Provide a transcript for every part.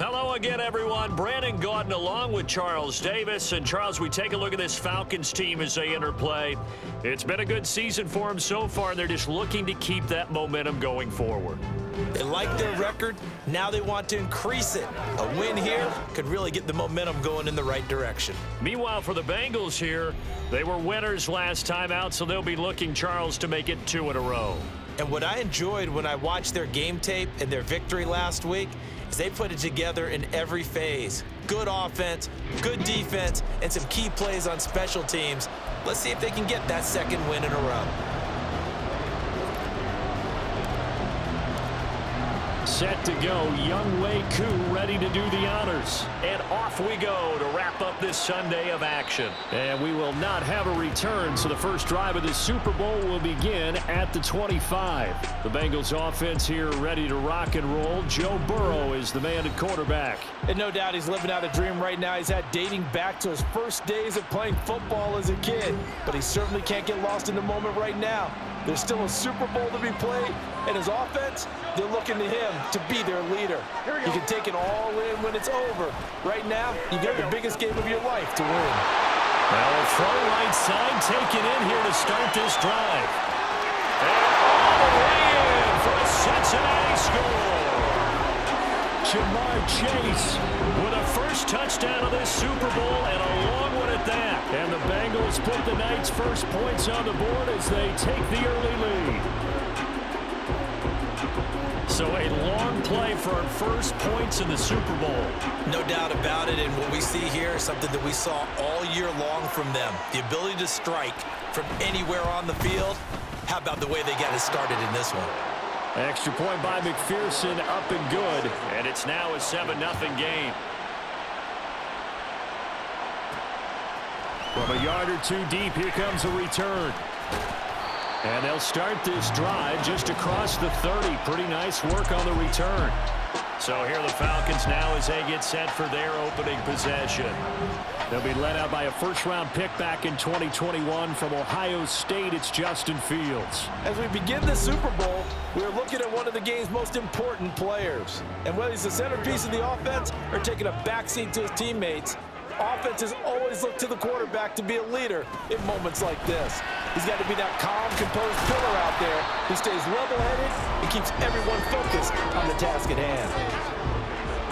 Hello again, everyone. Brandon Gaudin along with Charles Davis. And, Charles, we take a look at this Falcons team as they enter play. It's been a good season for them so far, and they're just looking to keep that momentum going forward. They like their record. Now they want to increase it. A win here could really get the momentum going in the right direction. Meanwhile, for the Bengals here, they were winners last time out, so they'll be looking, Charles, to make it 2 in a row. And what I enjoyed when I watched their game tape and their victory last week is they put it together in every phase. Good offense, good defense, and some key plays on special teams. Let's see if they can get that second win in a row. Set to go, Young Wei Koo ready to do the honors. And off we go to wrap up this Sunday of action. And we will not have a return, so the first drive of the Super Bowl will begin at the 25. The Bengals offense here ready to rock and roll. Joe Burrow is the man at quarterback. And no doubt he's living out a dream right now. He's had dating back to his first days of playing football as a kid. But he certainly can't get lost in the moment right now. There's still a Super Bowl to be played, and his offense, they're looking to him to be their leader. You can take it all in when it's over. Right now, you get the biggest game of your life to win. Well, a throw right side taken in here to start this drive. And all the way in for a Cincinnati score. Jamar Chase with a first touchdown of this Super Bowl, and a long one at that. And the Bengals put the night's first points on the board as they take the early lead. So a long play for our first points in the Super Bowl. No doubt about it, and what we see here is something that we saw all year long from them. The ability to strike from anywhere on the field. How about the way they got it started in this one? Extra point by McPherson, up and good. And it's now a 7-0 game. From a yard or two deep, here comes a return. And they'll start this drive just across the 30. Pretty nice work on the return. So here the Falcons now as they get set for their opening possession. They'll be led out by a first-round pick back in 2021 from Ohio State. It's Justin Fields. As we begin the Super Bowl, we're looking at one of the game's most important players. And whether he's the centerpiece of the offense or taking a backseat to his teammates, offenses always look to the quarterback to be a leader in moments like this. He's got to be that calm, composed pillar out there who stays level-headed and keeps everyone focused on the task at hand.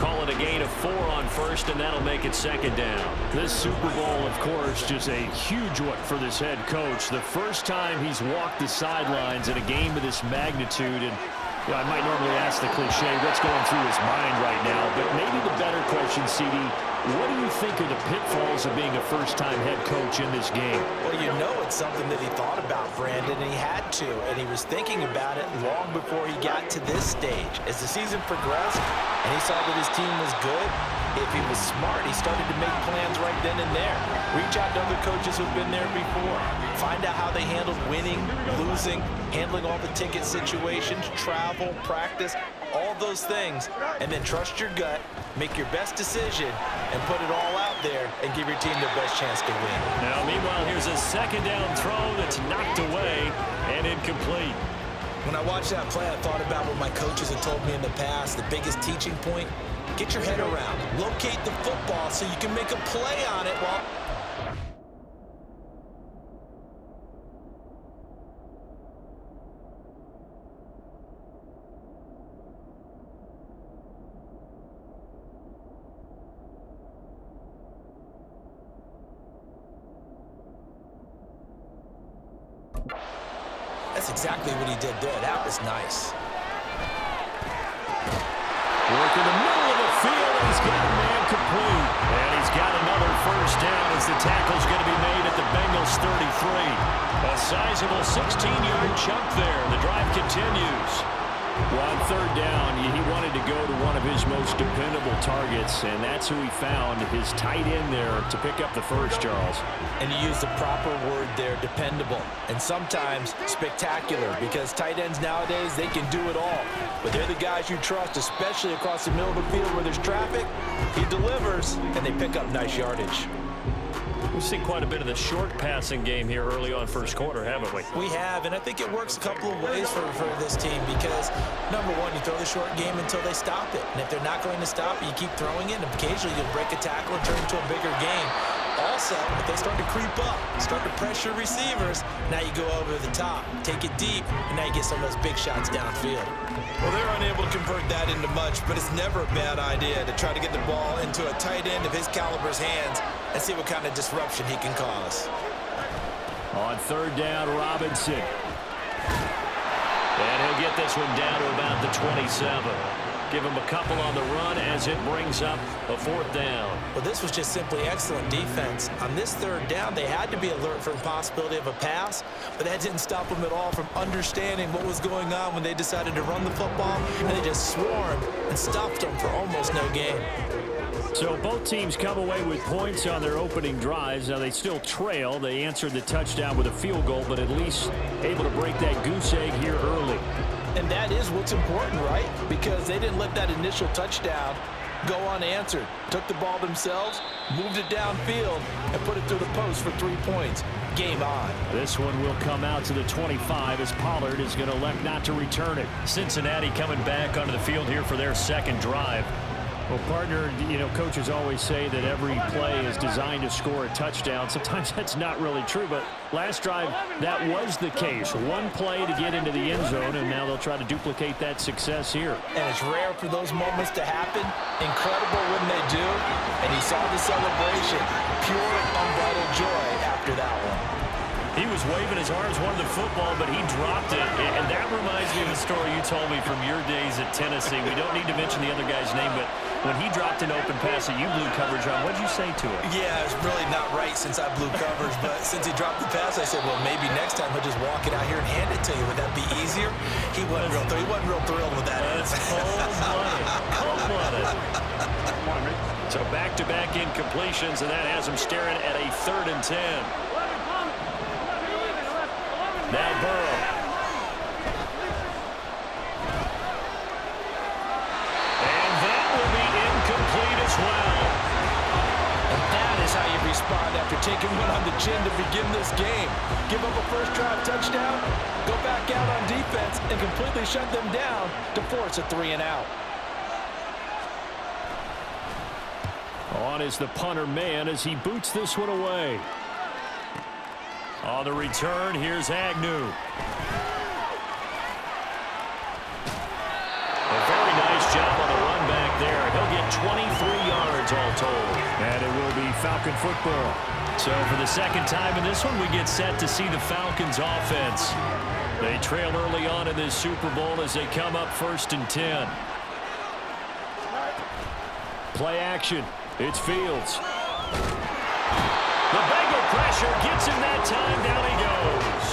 Call it a gain of 4 on first, and that'll make it second down. This Super Bowl, of course, just a huge one for this head coach. The first time he's walked the sidelines in a game of this magnitude, and I might normally ask the cliche, what's going through his mind right now, but maybe the better question, CD, what do you think are the pitfalls of being a first-time head coach in this game? Well, you know it's something that he thought about, Brandon, and he had to, and he was thinking about it long before he got to this stage. As the season progressed and he saw that his team was good, if he was smart, he started to make plans right then and there. Reach out to other coaches who've been there before. Find out how they handled winning, losing, handling all the ticket situations, travel, practice, all those things, and then trust your gut, make your best decision, and put it all out there and give your team their best chance to win. Now, meanwhile, here's a second down throw that's knocked away and incomplete. When I watched that play, I thought about what my coaches had told me in the past. The biggest teaching point, get your head around. Locate the football so you can make a play on it while... That's exactly what he did there. That was nice. Work in the middle of the field, and he's got a man complete. And he's got another first down as the tackle's going to be made at the Bengals 33. A sizable 16-yard chunk there. The drive continues. Well, on third down, he wanted to go to one of his most dependable targets, and that's who he found, his tight end there, to pick up the first, Charles. And he used the proper word there, dependable, and sometimes spectacular, because tight ends nowadays, they can do it all. But they're the guys you trust, especially across the middle of the field where there's traffic. He delivers, and they pick up nice yardage. We've seen quite a bit of the short passing game here early on first quarter, haven't we? We have, and I think it works a couple of ways for this team because, number one, you throw the short game until they stop it. And if they're not going to stop it, you keep throwing it, and occasionally you'll break a tackle and turn it into a bigger game. Also, if they start to creep up, start to pressure receivers, now you go over the top, take it deep, and now you get some of those big shots downfield. Well, they're unable to convert that into much, but it's never a bad idea to try to get the ball into a tight end of his caliber's hands and see what kind of disruption he can cause. On third down, Robinson. And he'll get this one down to about the 27. Give him a couple on the run as it brings up a fourth down. Well, this was just simply excellent defense. On this third down, they had to be alert for the possibility of a pass, but that didn't stop them at all from understanding what was going on when they decided to run the football, and they just swarmed and stopped them for almost no gain. So both teams come away with points on their opening drives. Now they still trail. They answered the touchdown with a field goal, but at least able to break that goose egg here early. And that is what's important, right? Because they didn't let that initial touchdown go unanswered. Took the ball themselves, moved it downfield, and put it through the post for 3 points. Game on. This one will come out to the 25 as Pollard is going to elect not to return it. Cincinnati coming back onto the field here for their second drive. Well, partner, you know, coaches always say that every play is designed to score a touchdown. Sometimes that's not really true, but last drive, that was the case. One play to get into the end zone, and now they'll try to duplicate that success here. And it's rare for those moments to happen. Incredible when they do. And he saw the celebration. Pure, unbridled joy after that one. He was waving his arms, wanted the football, but he dropped it. And that reminds me of a story you told me from your days at Tennessee. We don't need to mention the other guy's name, but when he dropped an open pass that you blew coverage on, what did you say to it? Yeah, it's really not right since I blew coverage, but since he dropped the pass, I said, well, maybe next time he'll just walk it out here and hand it to you. Would that be easier? He wasn't real thrilled with that. That's cold-blooded. Cold-blooded. So back-to-back incompletions, and that has him staring at a 3rd and 10. Now Burrow. And that will be incomplete as well. And that is how you respond after taking one on the chin to begin this game. Give up a first drive touchdown, go back out on defense, and completely shut them down to force a 3-and-out. On is the punter man as he boots this one away. On the return, here's Agnew. A very nice job on the run back there. He'll get 23 yards all told. And it will be Falcon football. So for the second time in this one, we get set to see the Falcons offense. They trail early on in this Super Bowl as they come up 1st and 10. Play action. It's Fields. The Bengal pressure gets him that time. Down he goes.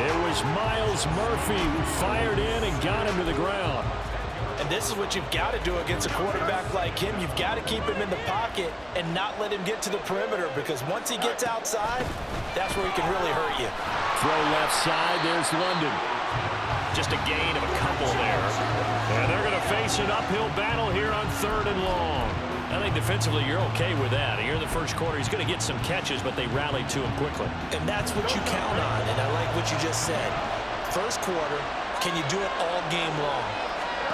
It was Miles Murphy who fired in and got him to the ground. And this is what you've got to do against a quarterback like him. You've got to keep him in the pocket and not let him get to the perimeter, because once he gets outside, that's where he can really hurt you. Throw left side. There's London. Just a gain of a couple there. And they're going to face an uphill battle here on 3rd and long. I think defensively you're okay with that. Here in the first quarter, he's going to get some catches, but they rallied to him quickly. And that's what you count on, and I like what you just said. First quarter, can you do it all game long?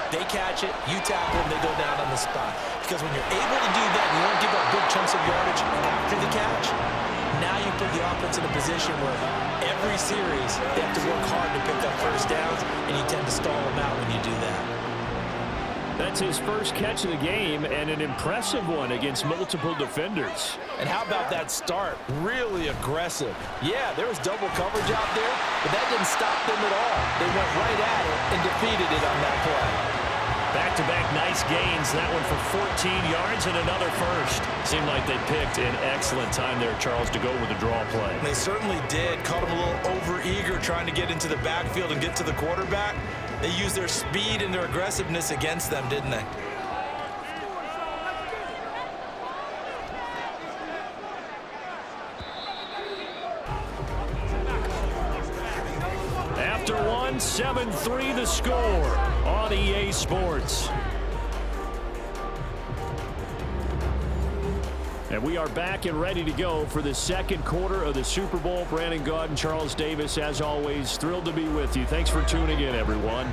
They catch it, you tackle them, they go down on the spot. Because when you're able to do that, you don't give up big chunks of yardage after the catch, now you put the offense in a position where every series they have to work hard to pick up first downs, and you tend to stall them out when you do that. That's his first catch of the game, and an impressive one against multiple defenders. And how about that start? Really aggressive. Yeah, there was double coverage out there, but that didn't stop them at all. They went right at it and defeated it on that play. Back-to-back nice gains. That one for 14 yards and another first. Seemed like they picked an excellent time there, Charles, to go with the draw play. They certainly did. Caught him a little over-eager trying to get into the backfield and get to the quarterback. They used their speed and their aggressiveness against them, didn't they? After one, 7-3 the score on EA Sports. And we are back and ready to go for the second quarter of the Super Bowl. Brandon Gaudin and Charles Davis, as always, thrilled to be with you. Thanks for tuning in, everyone.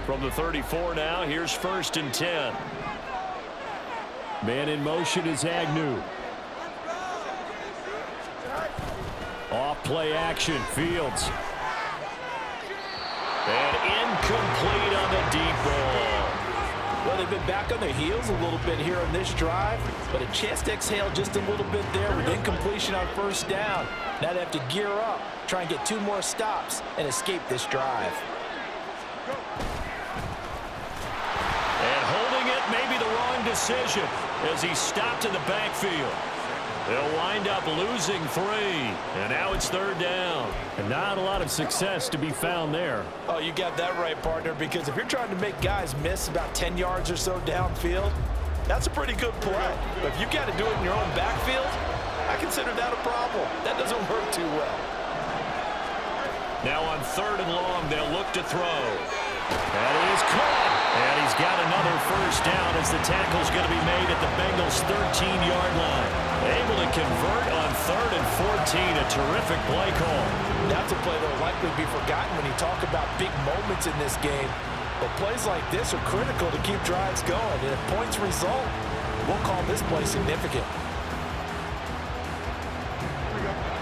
From the 34 now, here's 1st and 10. Man in motion is Agnew. Off play action, Fields. And incomplete on the deep ball. Well, they've been back on their heels a little bit here on this drive, but a chance to exhale just a little bit there with incompletion on 1st down. Now they have to gear up, try and get 2 more stops, and escape this drive. And holding it may be the wrong decision as he stopped in the backfield. They'll wind up losing 3, and now it's 3rd down. And not a lot of success to be found there. Oh, you got that right, partner, because if you're trying to make guys miss about 10 yards or so downfield, that's a pretty good play. But if you got to do it in your own backfield, I consider that a problem. That doesn't work too well. Now on 3rd and long, they'll look to throw. That is caught. And he's got another 1st down as the tackle's going to be made at the Bengals' 13-yard line. Able to convert on 3rd and 14. A terrific play call. That's a play that will likely be forgotten when you talk about big moments in this game. But plays like this are critical to keep drives going. And if points result, we'll call this play significant.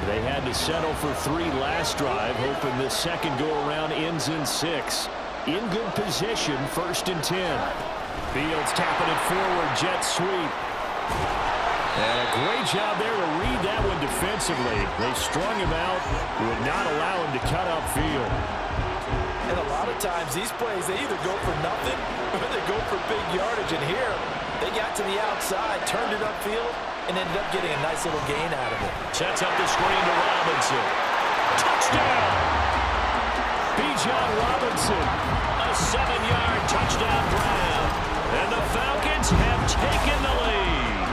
They had to settle for 3 last drive, hoping this second go-around ends in 6. In good position, 1st and 10. Fields tapping it forward, jet sweep. And a great job there to read that one defensively. They strung him out, would not allow him to cut upfield. And a lot of times, these plays, they either go for nothing or they go for big yardage. And here, they got to the outside, turned it upfield, and ended up getting a nice little gain out of it. Sets up the screen to Robinson. Touchdown! Bijan Robinson, a 7-yard touchdown grab. And the Falcons have taken the lead.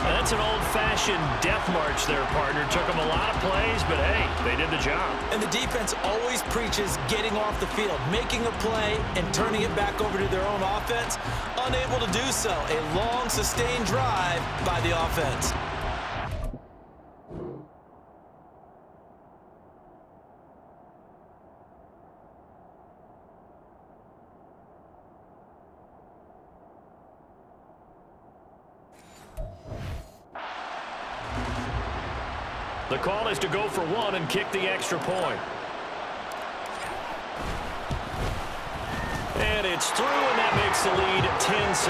That's an old-fashioned death march there, partner. Took them a lot of plays, but hey, they did the job. And the defense always preaches getting off the field, making a play, and turning it back over to their own offense. Unable to do so. A long, sustained drive by the offense. The call is to go for 1 and kick the extra point. And it's through, and that makes the lead 10-7.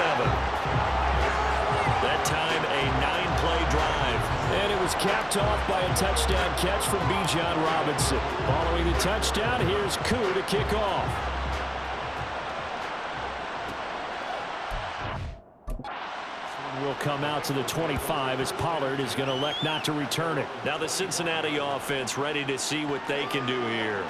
That time, a 9-play drive. And it was capped off by a touchdown catch from Bijan Robinson. Following the touchdown, here's Koo to kick off. Will come out to the 25 as Pollard is going to elect not to return it. Now the Cincinnati offense ready to see what they can do here.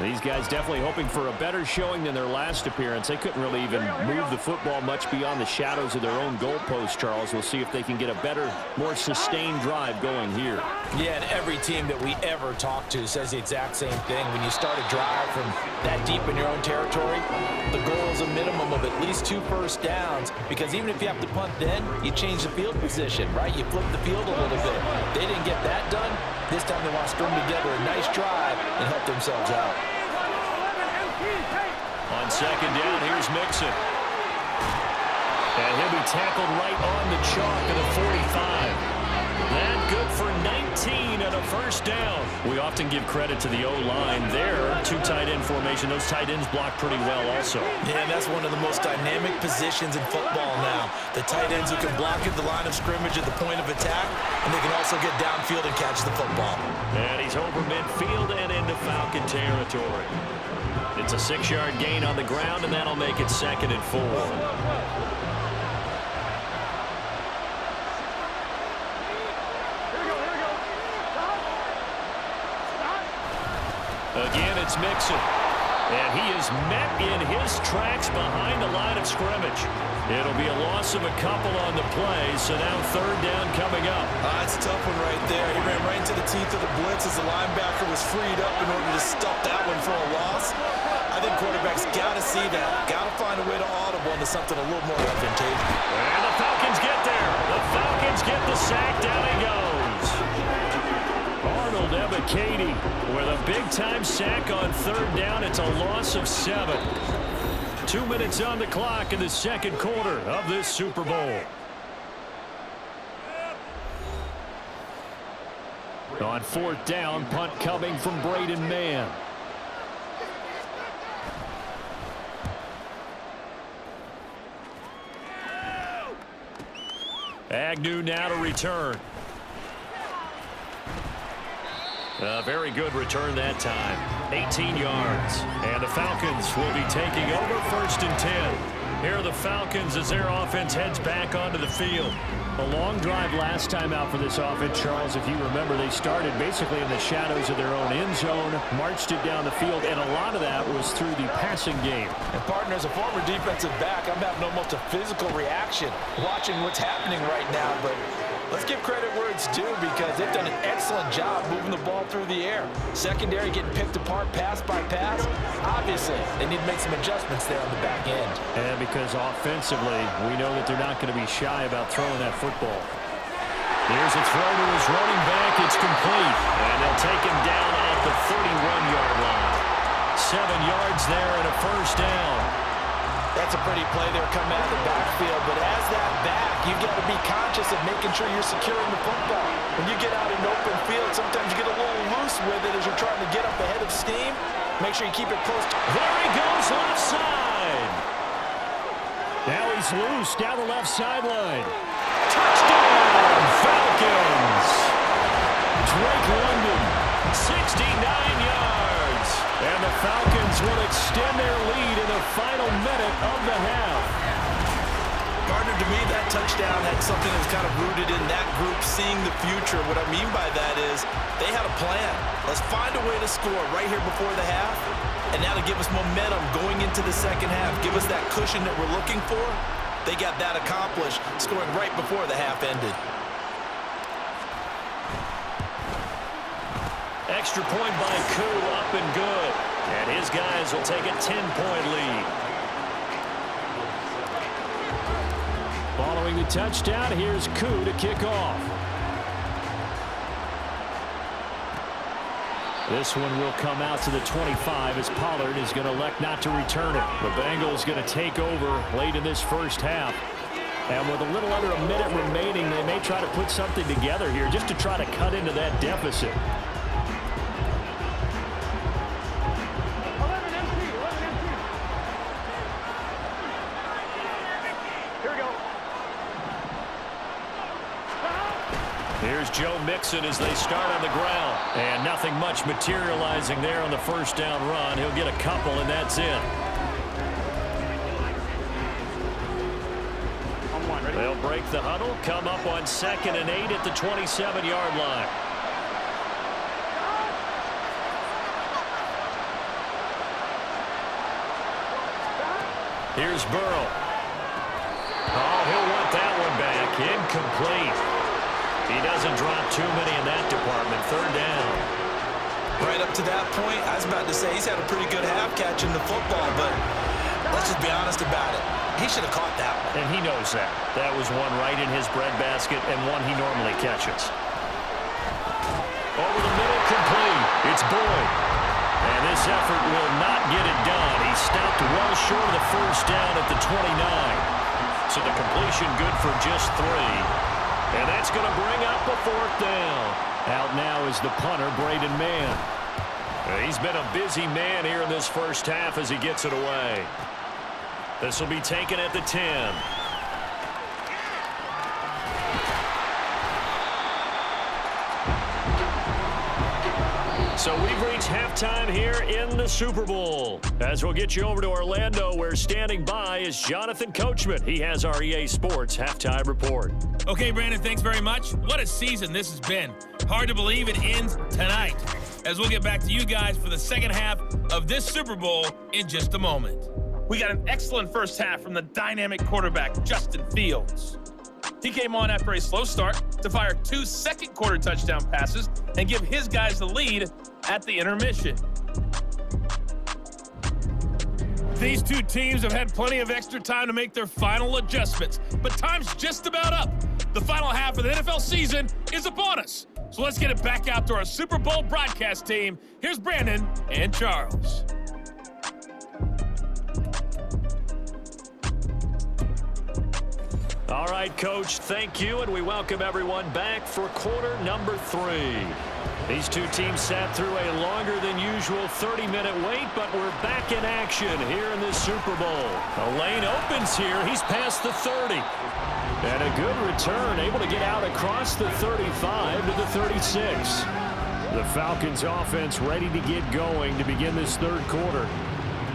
These guys definitely hoping for a better showing than their last appearance. They couldn't really even move the football much beyond the shadows of their own goalpost, Charles. We'll see if they can get a better, more sustained drive going here. Yeah, and every team that we ever talk to says the exact same thing. When you start a drive from that deep in your own territory, the goal is a minimum of at least 2 first downs, because even if you have to punt then, you change the field position, right? You flip the field a little bit. They didn't get that done. This time they want to string together a nice drive and help themselves out. On 2nd down, here's Mixon. And he'll be tackled right on the chalk of the 45. That good for 19 and a 1st down. We often give credit to the O-line there. 2 tight end formation. Those tight ends block pretty well also. Yeah, that's one of the most dynamic positions in football now. The tight ends who can block at the line of scrimmage at the point of attack, and they can also get downfield and catch the football. And he's over midfield and into Falcon territory. It's a 6-yard gain on the ground, and that'll make it 2nd and 4. Again, it's Mixon. And he is met in his tracks behind the line of scrimmage. It'll be a loss of a couple on the play, so now 3rd down coming up. That's a tough one right there. He ran right into the teeth of the blitz as the linebacker was freed up in order to stuff that one for a loss. I think quarterbacks got to see that. Got to find a way to audible into something a little more advantageous. And the Falcons get there. The Falcons get the sack Katie with a big-time sack on third down. It's a loss of 7. 2 minutes on the clock in the second quarter of this Super Bowl. On fourth down, punt coming from Braden Mann. Agnew now to return. A very good return that time. 18 yards. And the Falcons will be taking over 1st and 10. Here are the Falcons as their offense heads back onto the field. A long drive last time out for this offense, Charles. If you remember, they started basically in the shadows of their own end zone, marched it down the field, and a lot of that was through the passing game. And partner, as a former defensive back, I'm having almost a physical reaction watching what's happening right now. But let's give credit where it's due, because they've done an excellent job moving the ball through the air. Secondary getting picked apart pass by pass. Obviously, they need to make some adjustments there on the back end. And because offensively, we know that they're not going to be shy about throwing that football. Here's a throw to his running back. It's complete. And they'll take him down at the 31-yard line. 7 yards there and a first down. That's a pretty play there coming out of the backfield, but as that back, you've got to be conscious of making sure you're securing the football. When you get out in open field, sometimes you get a little loose with it as you're trying to get up ahead of steam. Make sure you keep it close. There he goes, left side. Now he's loose down the left sideline. Touchdown, Falcons. Drake London, 69 yards. And the Falcons will extend their lead in the final minute of the half. Partner, to me, that touchdown had something that's kind of rooted in that group seeing the future. What I mean by that is they had a plan. Let's find a way to score right here before the half, and now to give us momentum going into the second half. Give us that cushion that we're looking for. They got that accomplished, scoring right before the half ended. Extra point by Koo, up and good. And his guys will take a 10-point lead. Following the touchdown, here's Koo to kick off. This one will come out to the 25 as Pollard is going to elect not to return it. The Bengals going to take over late in this first half. And with a little under a minute remaining, they may try to put something together here just to try to cut into that deficit. Here's Joe Mixon as they start on the ground. And nothing much materializing there on the first down run. He'll get a couple, and that's it. They'll break the huddle, come up on 2nd and 8 at the 27-yard line. Here's Burrow. Oh, he'll want that one back. Incomplete. He doesn't drop too many in that department. 3rd down. Right up to that point, I was about to say he's had a pretty good half catching the football, but let's just be honest about it. He should have caught that one. And he knows that. That was one right in his breadbasket and one he normally catches. Over the middle, complete. It's Boyd. And this effort will not get it done. He stopped well short of the first down at the 29. So the completion good for just 3. And that's going to bring up a 4th down. Out now is the punter, Braden Mann. He's been a busy man here in this first half as he gets it away. This will be taken at the 10. So we've reached halftime here in the Super Bowl. As we'll get you over to Orlando, where standing by is Jonathan Coachman. He has our EA Sports Halftime Report. Okay, Brandon, thanks very much. What a season this has been. Hard to believe it ends tonight, as we'll get back to you guys for the second half of this Super Bowl in just a moment. We got an excellent first half from the dynamic quarterback, Justin Fields. He came on after a slow start to fire 2 second-quarter touchdown passes and give his guys the lead at the intermission. These two teams have had plenty of extra time to make their final adjustments, but time's just about up. The final half of the NFL season is upon us. So let's get it back out to our Super Bowl broadcast team. Here's Brandon and Charles. All right, Coach, thank you, and we welcome everyone back for quarter number 3. These two teams sat through a longer than usual 30-minute wait, but we're back in action here in this Super Bowl. The lane opens here. He's past the 30. And a good return, able to get out across the 35 to the 36. The Falcons offense ready to get going to begin this third quarter.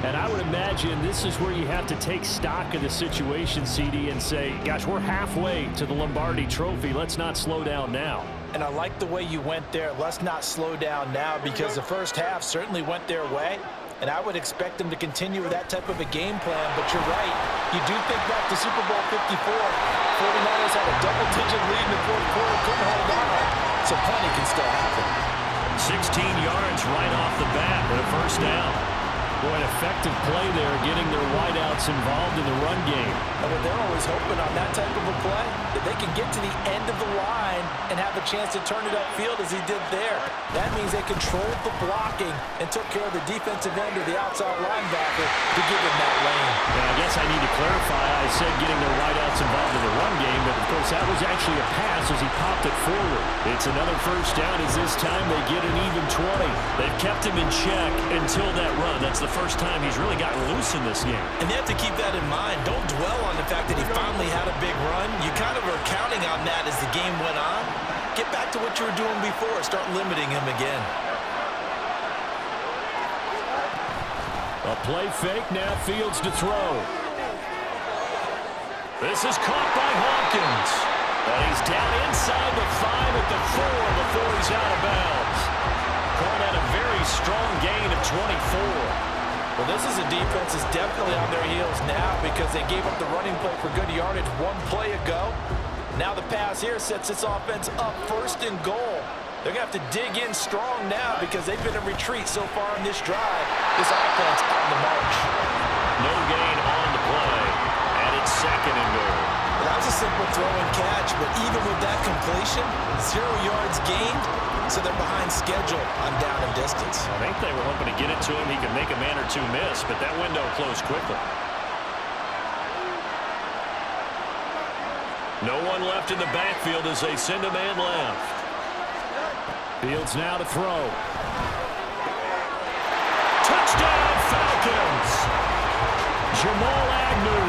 And I would imagine this is where you have to take stock of the situation, CD, and say, gosh, we're halfway to the Lombardi Trophy. Let's not slow down now. And I like the way you went there. Let's not slow down now, because the first half certainly went their way. And I would expect them to continue with that type of a game plan. But you're right. You do think back to Super Bowl 54. 49ers had a double-digit lead in the fourth quarter. Couldn't hold on. So plenty can still happen. 16 yards right off the bat with a first down. Boy, an effective play there, getting their wideouts involved in the run game. And they're always hoping on that type of a play that they can get to the end of the line and have a chance to turn it upfield as he did there. That means they controlled the blocking and took care of the defensive end or the outside linebacker to give him that lane. And I guess I need to clarify. I said getting their wideouts involved in the run game, but of course that was actually a pass as he popped it forward. It's another first down as this time they get an even 20. They've kept him in check until that run. That's the first time he's really gotten loose in this game. And they have to keep that in mind. Don't dwell on the fact that he finally had a big run. You kind of are counting on that as the game went on. Get back to what you were doing before. Start limiting him again. A play fake, now Fields to throw. This is caught by Hawkins. But he's down inside the 5 at the 4 before he's out of bounds. Caught at a very strong gain of 24. Well, this is a defense that's definitely on their heels now because they gave up the running play for good yardage one play ago. Now the pass here sets this offense up first and goal. They're going to have to dig in strong now because they've been in retreat so far in this drive. This offense on the march. No gain on the play, and it's second and goal. Well, that was a simple throw and catch, but even with that completion, 0 yards gained, so they're behind schedule on down and distance. I think they were hoping to get it to him. He could make a man or two miss, but that window closed quickly. No one left in the backfield as they send a man left. Fields now to throw. Touchdown, Falcons! Jamal Agnew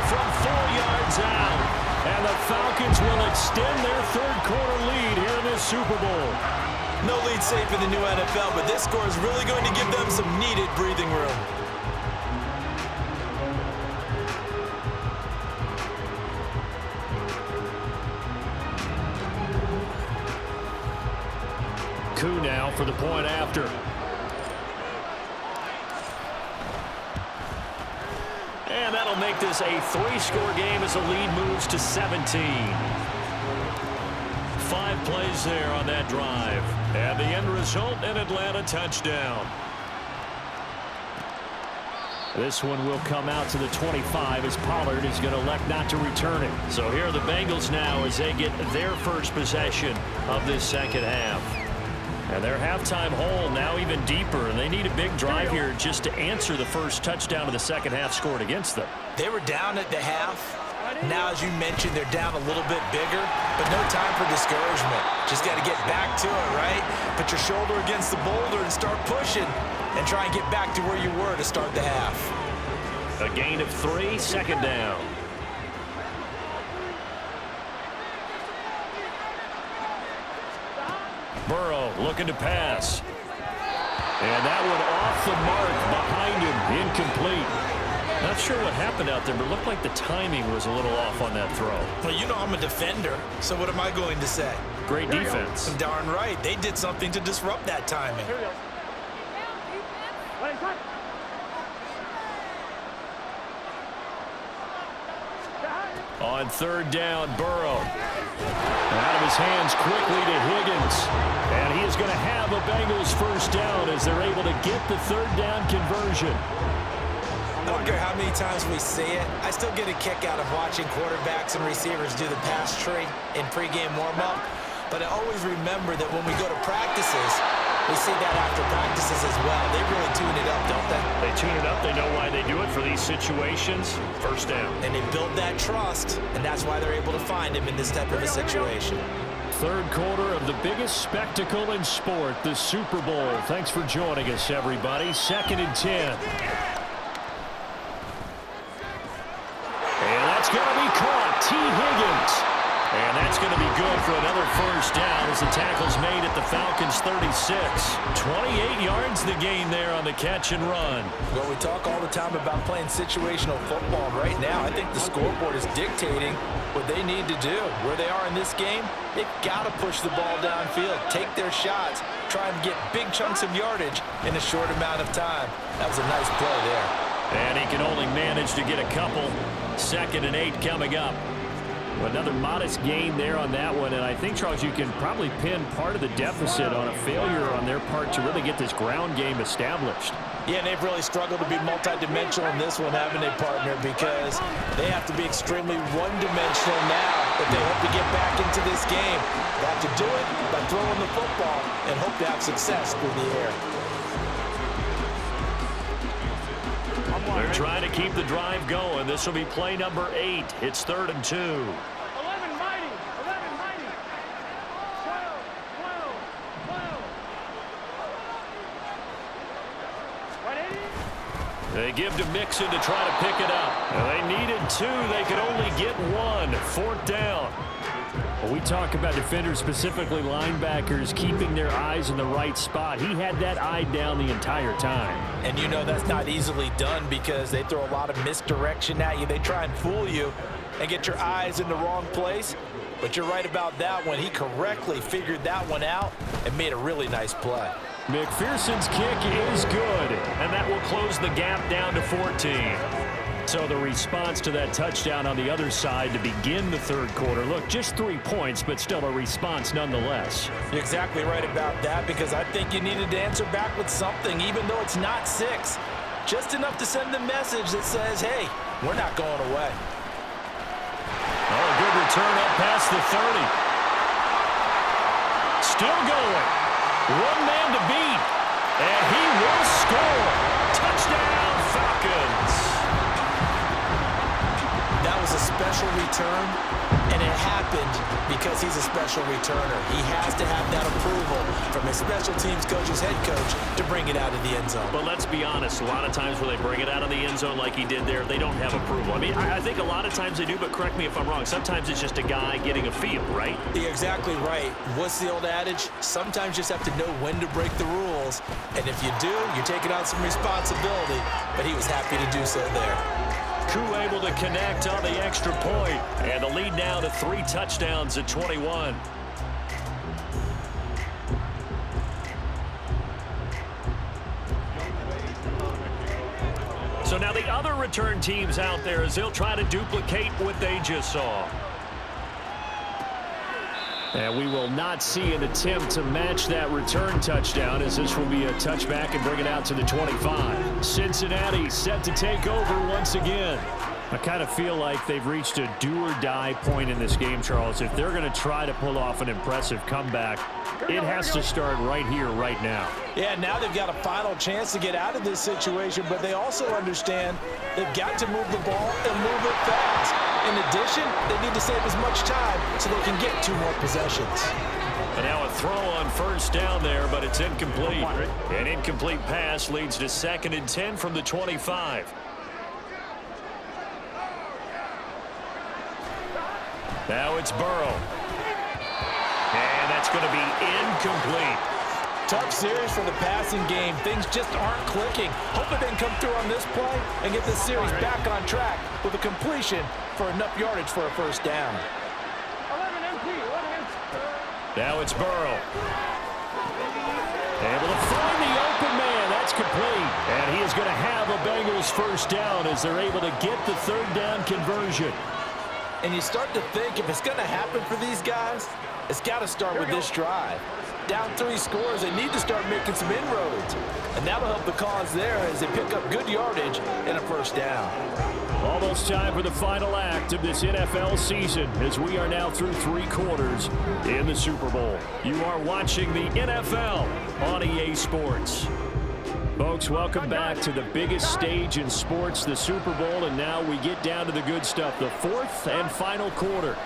from 4 yards out. And the Falcons will extend their third quarter lead here in this Super Bowl. No lead safe in the new NFL, but this score is really going to give them some needed breathing room. Coup now for the point after. And that'll make this a 3-score game as the lead moves to 17. 5 plays there on that drive. And the end result, an Atlanta touchdown. This one will come out to the 25 as Pollard is going to elect not to return it. So here are the Bengals now as they get their first possession of this second half. And their halftime hole now even deeper, and they need a big drive here just to answer the first touchdown of the second half scored against them. They were down at the half. Now, as you mentioned, they're down a little bit bigger, but no time for discouragement. Just got to get back to it, right? Put your shoulder against the boulder and start pushing and try and get back to where you were to start the half. A gain of 3, second down. Burrow looking to pass. And that one off the mark behind him, incomplete. Not sure what happened out there, but it looked like the timing was a little off on that throw. Well, you know I'm a defender, so what am I going to say? Great defense. Darn right. They did something to disrupt that timing. On third down, Burrow. Out of his hands quickly to Higgins. And he is going to have a Bengals first down as they're able to get the third down conversion. I don't care how many times we see it. I still get a kick out of watching quarterbacks and receivers do the pass tree in pregame warm-up. But I always remember that when we go to practices, we see that after practices as well. They really tune it up, don't they? They tune it up. They know why they do it for these situations. First down. And they build that trust, and that's why they're able to find him in this type of a situation. Third quarter of the biggest spectacle in sport, the Super Bowl. Thanks for joining us, everybody. 2nd and 10. And that's going to be caught. T. Higgins. And that's going to be good for another first down as the tackle's made at the Falcons' 36. 28 yards the gain there on the catch and run. Well, we talk all the time about playing situational football. Right now, I think the scoreboard is dictating what they need to do. Where they are in this game, they've got to push the ball downfield, take their shots, try and get big chunks of yardage in a short amount of time. That was a nice play there. And he can only manage to get a couple. 2nd and 8 coming up. Another modest gain there on that one, and I think, Charles, you can probably pin part of the deficit on a failure on their part to really get this ground game established. Yeah, and they've really struggled to be multidimensional in this one, haven't they, partner? Because they have to be extremely one-dimensional now if they hope to get back into this game. They have to do it by throwing the football and hope to have success through the air. They're trying to keep the drive going. This will be play number 8. It's 3rd and 2. 11 mighty. 11 mighty. 12. 12. 12. They give to Mixon to try to pick it up. They needed 2. They could only get 1. 4th down. Well, we talk about defenders, specifically linebackers, keeping their eyes in the right spot. He had that eye down the entire time. And you know that's not easily done because they throw a lot of misdirection at you. They try and fool you and get your eyes in the wrong place. But you're right about that one. He correctly figured that one out and made a really nice play. McPherson's kick is good, and that will close the gap down to 14. So the response to that touchdown on the other side to begin the 3rd quarter. Look, just 3 points, but still a response nonetheless. You're exactly right about that because I think you needed to answer back with something, even though it's not 6. Just enough to send the message that says, hey, we're not going away. Oh, a good return up past the 30. Still going. One man to beat, and he will score. Touchdown, Falcons. That was a special return, and it happened because he's a special returner. He has to have that approval from his special teams coach's head coach to bring it out of the end zone. But let's be honest, a lot of times when they bring it out of the end zone like he did there, they don't have approval. I mean, I think a lot of times they do, but correct me if I'm wrong. Sometimes it's just a guy getting a feel, right? You're exactly right. What's the old adage? Sometimes you just have to know when to break the rules, and if you do, you're taking on some responsibility, but he was happy to do so there. Koo able to connect on the extra point, and the lead now to 3 touchdowns at 21. So now the other return teams out there as they'll try to duplicate what they just saw. And we will not see an attempt to match that return touchdown as this will be a touchback and bring it out to the 25. Cincinnati set to take over once again. I kind of feel like they've reached a do-or-die point in this game, Charles. If they're going to try to pull off an impressive comeback, it has to start right here, right now. Yeah, now they've got a final chance to get out of this situation, but they also understand they've got to move the ball and move it fast. In addition, they need to save as much time so they can get 2 more possessions. And now a throw on first down there, but it's incomplete. An incomplete pass leads to 2nd and 10 from the 25. Now it's Burrow. And that's going to be incomplete. Tough series for the passing game. Things just aren't clicking. Hoping they can come through on this play and get this series back on track with a completion for enough yardage for a first down. 11 empty. 11 empty. Now it's Burrow. Able to find the open man. That's complete. And he is going to have a Bengals first down as they're able to get the 3rd down conversion. And you start to think if it's going to happen for these guys, it's got to start with this drive. Down 3 scores, they need to start making some inroads. And that'll help the cause there as they pick up good yardage and a first down. Almost time for the final act of this NFL season as we are now through 3 quarters in the Super Bowl. You are watching the NFL on EA Sports. Folks, welcome back to the biggest stage in sports, the Super Bowl, and now we get down to the good stuff, the 4th and final quarter.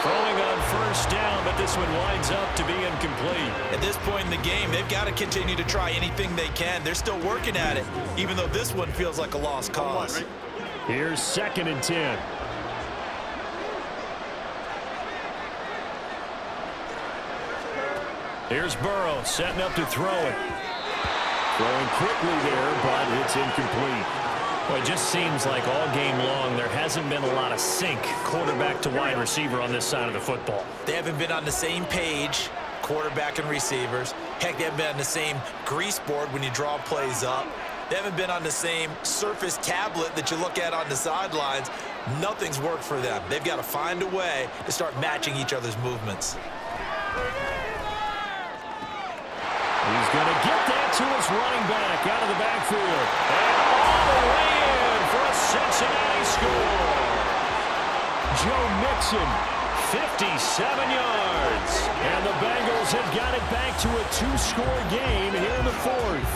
Throwing on first down, but this one winds up to be incomplete. At this point in the game, they've got to continue to try anything they can. They're still working at it, even though this one feels like a lost cause. Here's 2nd and 10. Here's Burrow setting up to throw it. Throwing quickly there, but it's incomplete. Well, it just seems like all game long there hasn't been a lot of sync quarterback to wide receiver on this side of the football. They haven't been on the same page, quarterback and receivers. Heck, they haven't been on the same grease board when you draw plays up. They haven't been on the same surface tablet that you look at on the sidelines. Nothing's worked for them. They've got to find a way to start matching each other's movements. He's going to get that to his running back out of the backfield. And all the way in for a Cincinnati score. Joe Mixon, 57 yards. And the Bengals have got it back to a 2-score game here in the 4th.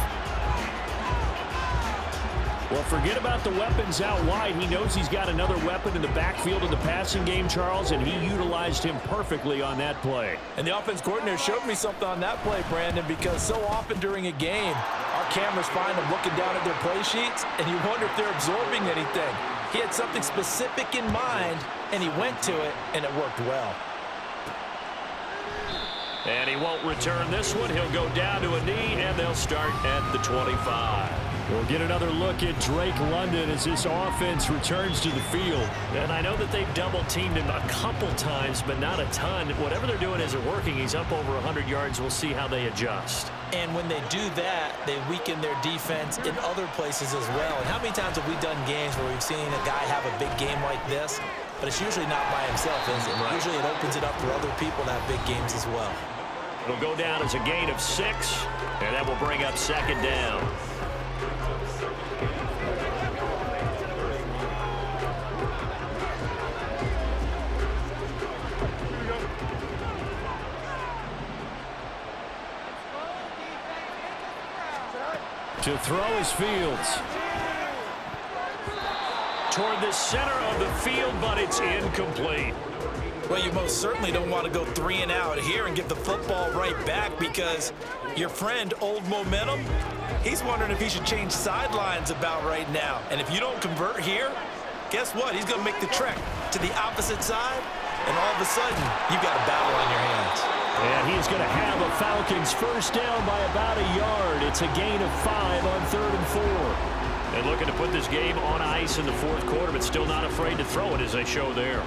Well, forget about the weapons out wide. He knows he's got another weapon in the backfield in the passing game, Charles, and he utilized him perfectly on that play. And the offense coordinator showed me something on that play, Brandon, because so often during a game, our cameras find them looking down at their play sheets, and you wonder if they're absorbing anything. He had something specific in mind, and he went to it, and it worked well. And he won't return this one. He'll go down to a knee, and they'll start at the 25. We'll get another look at Drake London as this offense returns to the field. And I know that they've double-teamed him a couple times, but not a ton. Whatever they're doing isn't working. He's up over 100 yards. We'll see how they adjust. And when they do that, they weaken their defense in other places as well. And how many times have we done games where we've seen a guy have a big game like this? But it's usually not by himself, is it? Right. Usually it opens it up for other people to have big games as well. It'll go down as a gain of 6, and that will bring up 2nd down. To throw is Fields. Toward the center of the field, but it's incomplete. Well, you most certainly don't want to go 3 and out here and give the football right back because your friend, Old Momentum, he's wondering if he should change sidelines about right now. And if you don't convert here, guess what? He's going to make the trek to the opposite side, and all of a sudden, you've got a battle on your hands. And he's going to have a Falcons first down by about a yard. It's a gain of 5 on 3rd and 4. And looking to put this game on ice in the 4th quarter, but still not afraid to throw it as they show there.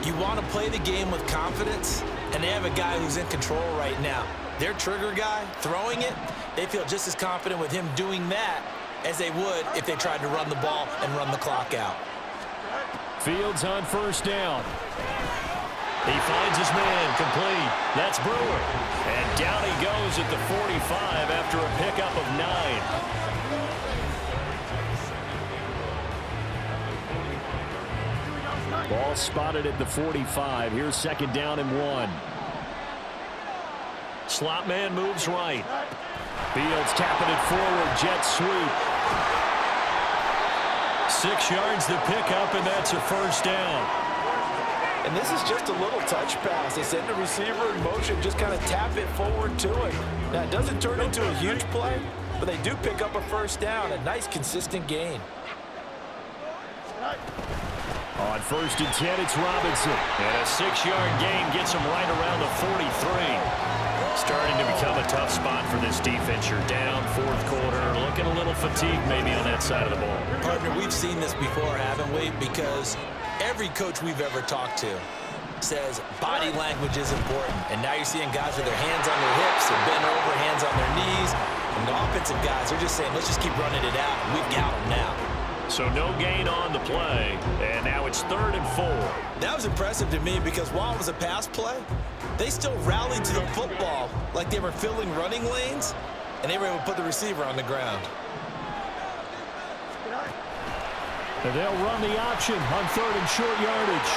You want to play the game with confidence, and they have a guy who's in control right now. Their trigger guy, throwing it, they feel just as confident with him doing that as they would if they tried to run the ball and run the clock out. Fields on first down. He finds his man, complete. That's Brewer. And down he goes at the 45 after a pickup of 9. Ball spotted at the 45. Here's 2nd down and 1. Slot man moves right. Fields tapping it forward. Jet sweep. 6 yards the pickup, and that's a first down. And this is just a little touch pass. They send the receiver in motion, just kind of tap it forward to it. Now, it doesn't turn into a huge play, but they do pick up a first down. A nice, consistent gain. On 1st and 10, it's Robinson. And a 6-yard gain gets him right around the 43. Starting to become a tough spot for this defense. You're down 4th quarter, looking a little fatigued maybe on that side of the ball. Partner, we've seen this before, haven't we? Because every coach we've ever talked to says body language is important. And now you're seeing guys with their hands on their hips, they're bent over, hands on their knees. And the offensive guys are just saying, let's just keep running it out. We've got them now. So no gain on the play, and now it's It's 3rd and 4. That was impressive to me because while it was a pass play, they still rallied to the football like they were filling running lanes, and they were able to put the receiver on the ground. And they'll run the option on 3rd and short yardage.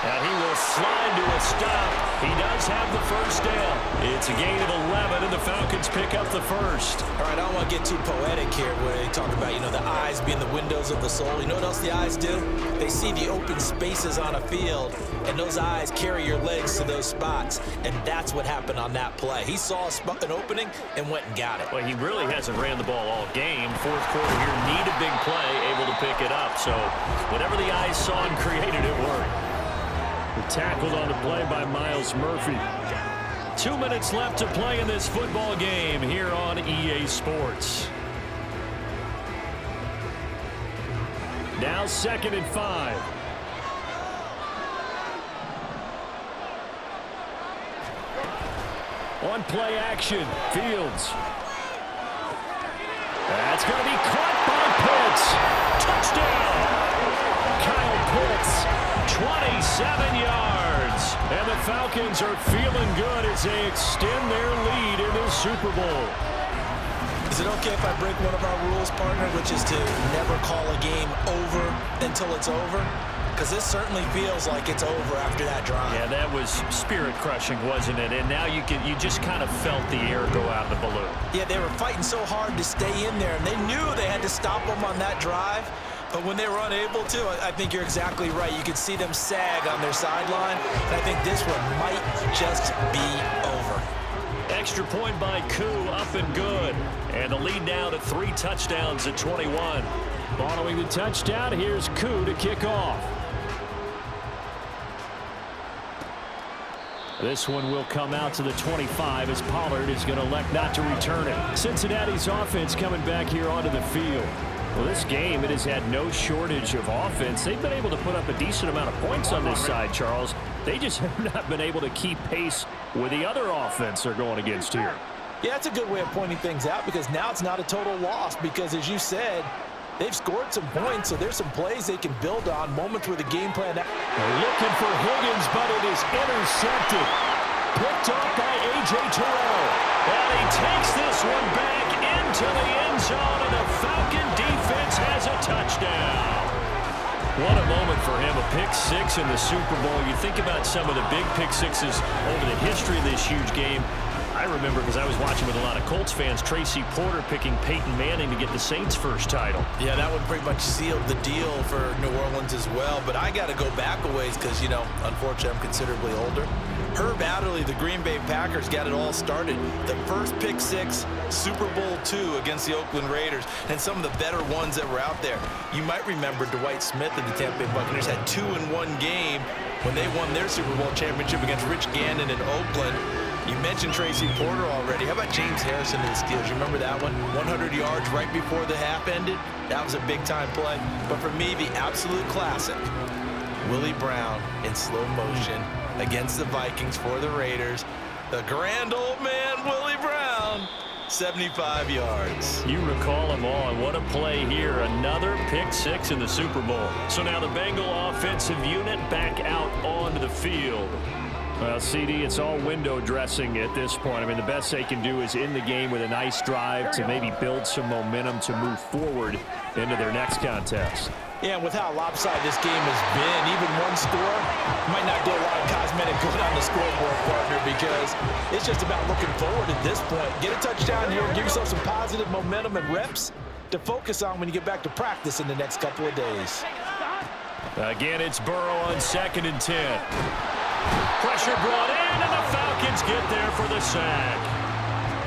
And he will slide to a stop. He does have the first down. It's a gain of 11, and the Falcons pick up the first. All right, I don't want to get too poetic here where they talk about, the eyes being the windows of the soul. You know what else the eyes do? They see the open spaces on a field, and those eyes carry your legs to those spots, and that's what happened on that play. He saw an opening and went and got it. Well, he really hasn't ran the ball all game. 4th quarter here, need a big play, able to pick it up. So whatever the eyes saw and created, it worked. Tackled on the play by Miles Murphy. 2 minutes left to play in this football game here on EA Sports. Now 2nd and 5. On play action, Fields. That's going to be caught by Pitts. Touchdown! Kyle Pitts. 27 yards. And the Falcons are feeling good as they extend their lead in the Super Bowl. Is it okay if I break one of our rules, partner, which is to never call a game over until it's over? Because this certainly feels like it's over after that drive. Yeah, that was spirit-crushing, wasn't it? And now you just kind of felt the air go out in the balloon. Yeah, they were fighting so hard to stay in there, and they knew they had to stop them on that drive. But when they were unable to, I think you're exactly right. You could see them sag on their sideline, and I think this one might just be over. Extra point by Koo, up and good. And the lead now to 3 touchdowns at 21. Following the touchdown, here's Koo to kick off. This one will come out to the 25 as Pollard is going to elect not to return it. Cincinnati's offense coming back here onto the field. Well, this game, it has had no shortage of offense. They've been able to put up a decent amount of points on this side, Charles. They just have not been able to keep pace with the other offense they're going against here. Yeah, that's a good way of pointing things out because now it's not a total loss because, as you said, they've scored some points, so there's some plays they can build on, moments where the game plan... They're looking for Higgins, but it is intercepted. Picked up by A.J. Terrell. And he takes this one back into the end zone, and the Falcon defense has a touchdown. What a moment for him, a pick 6 in the Super Bowl. You think about some of the big pick 6s over the history of this huge game. I remember, because I was watching with a lot of Colts fans, Tracy Porter picking Peyton Manning to get the Saints' first title. Yeah, that one pretty much sealed the deal for New Orleans as well. But I got to go back a ways because, unfortunately, I'm considerably older. Herb Adderley, the Green Bay Packers, got it all started. The first pick 6, Super Bowl II against the Oakland Raiders, and some of the better ones that were out there. You might remember Dwight Smith and the Tampa Bay Buccaneers had 2 in one game when they won their Super Bowl championship against Rich Gannon in Oakland. You mentioned Tracy Porter already. How about James Harrison and the Steelers? You remember that one? 100 yards right before the half ended? That was a big-time play. But for me, the absolute classic, Willie Brown in slow motion against the Vikings for the Raiders. The grand old man, Willie Brown, 75 yards. You recall them all, and what a play here. Another pick 6 in the Super Bowl. So now the Bengal offensive unit back out onto the field. Well, CD, it's all window dressing at this point. I mean, the best they can do is end the game with a nice drive to maybe build some momentum to move forward into their next contest. Yeah, and with how lopsided this game has been, even one score might not do a lot of cosmetic good on the scoreboard, partner, because it's just about looking forward at this point. Get a touchdown here, give yourself some positive momentum and reps to focus on when you get back to practice in the next couple of days. Again, it's Burrow on 2nd and 10. Pressure brought in, and the Falcons get there for the sack.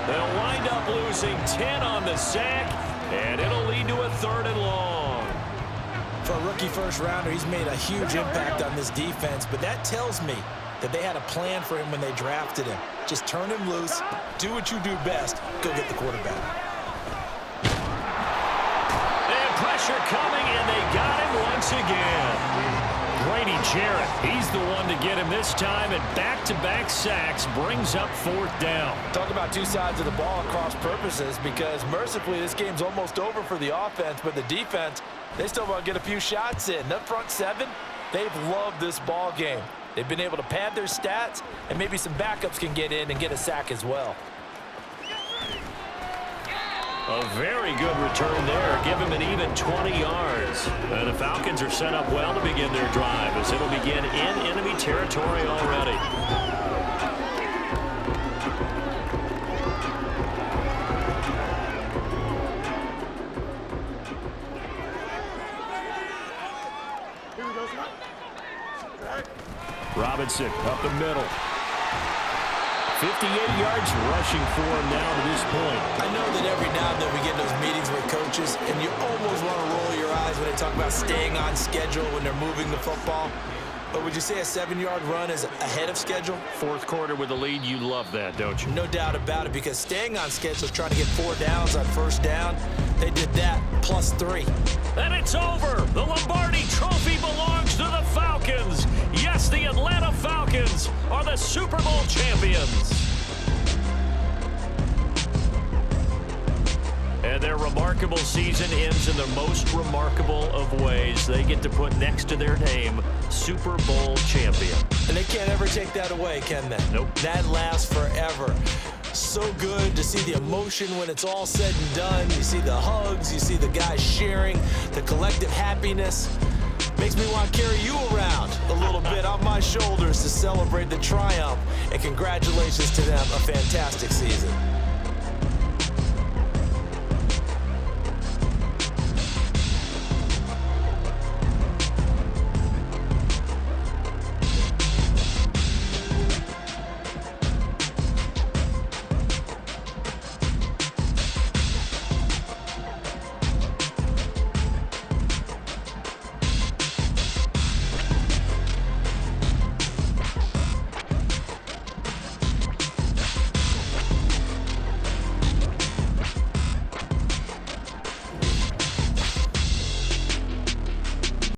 They'll wind up losing 10 on the sack, and it'll lead to a 3rd and long. For a rookie first-rounder, he's made a huge impact on this defense, but that tells me that they had a plan for him when they drafted him. Just turn him loose, do what you do best, go get the quarterback. And pressure coming, and they got him once again. Brady Jarrett, he's the one to get him this time, and back-to-back sacks brings up 4th down. Talk about two sides of the ball at cross purposes, because mercifully this game's almost over for the offense, but the defense, they still want to get a few shots in. That front 7, They've loved this ball game. They've been able to pad their stats, and maybe some backups can get in and get a sack as well. A very good return there. Give him an even 20 yards. And the Falcons are set up well to begin their drive as it'll begin in enemy territory already. Robinson up the middle. 58 yards rushing for him now to this point. I know that every now and then we get in those meetings with coaches, and you almost want to roll your eyes when they talk about staying on schedule when they're moving the football. But would you say a 7-yard run is ahead of schedule? Fourth quarter with the lead, you love that, don't you? No doubt about it, because staying on schedule is trying to get 4 downs on first down. They did that, +3. And it's over. The Lombardi Trophy belongs to the Falcons. Yes, the Atlanta Falcons are the Super Bowl champions. And their remarkable season ends in the most remarkable of ways. They get to put next to their name, Super Bowl champion. And they can't ever take that away, can they? Nope. That lasts forever. So good to see the emotion when it's all said and done. You see the hugs, you see the guys sharing, the collective happiness. Makes me want to carry you around a little bit on my shoulders to celebrate the triumph. And congratulations to them, a fantastic season.